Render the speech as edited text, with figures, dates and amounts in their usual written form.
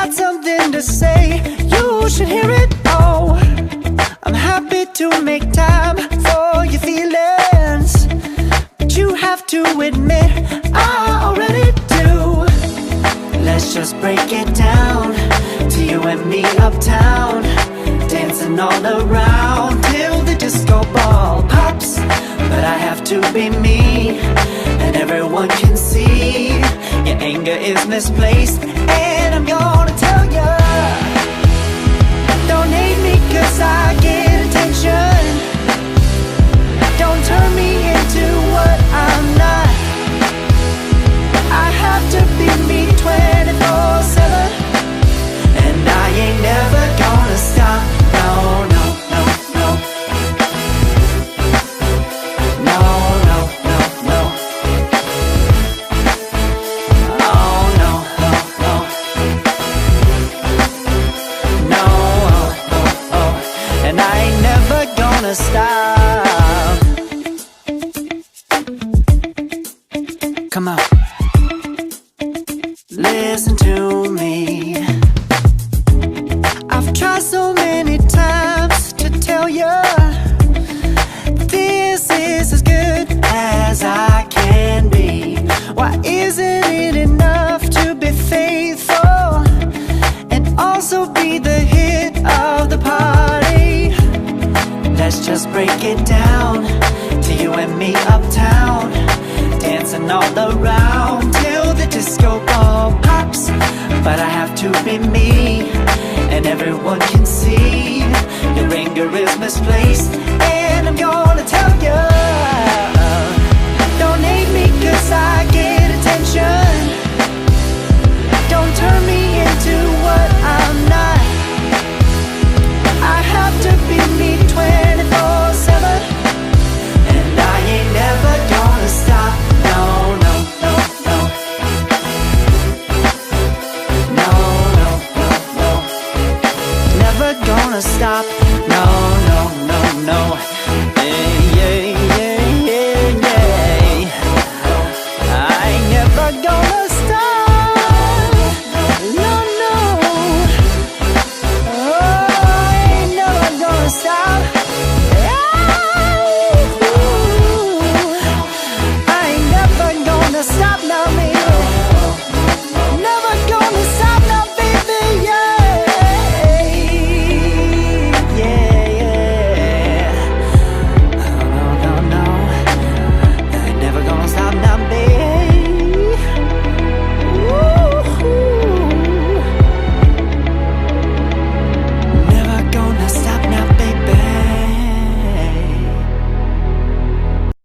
got something to say, you should hear it. Oh, I'm happy to make time for your feelings, but you have to admit I already do. Let's just break it down to you and me uptown, dancing all around till the disco ball pops. But I have to be me, and everyone can see your anger is misplaced. And I'm gonna tell ya, don't hate me cause I get attention. Don't turn me into what I'm not. I have to be me 24/7, and I ain't never gonna stop. No, no, no, no. No, no, no, no. Oh, no, no, no. No, oh, oh, oh. And I ain't never gonna stop. Come on. Listen to me. I've tried so many times to tell you this is as good as I can be. Why isn't it enough to be faithful and also be the hit of the party? Let's just break it down to you and me uptown, dancing all around till the disco ball pops. But I have to be me, and everyone can see your anger is misplaced. And I'm gonna tell you, don't hate me cause I get attention. Don't turn me into what I'm not. I have to be me 24/7, and I ain't never gonna stop. No, no, no, no. No, no, no, no. Never gonna stop.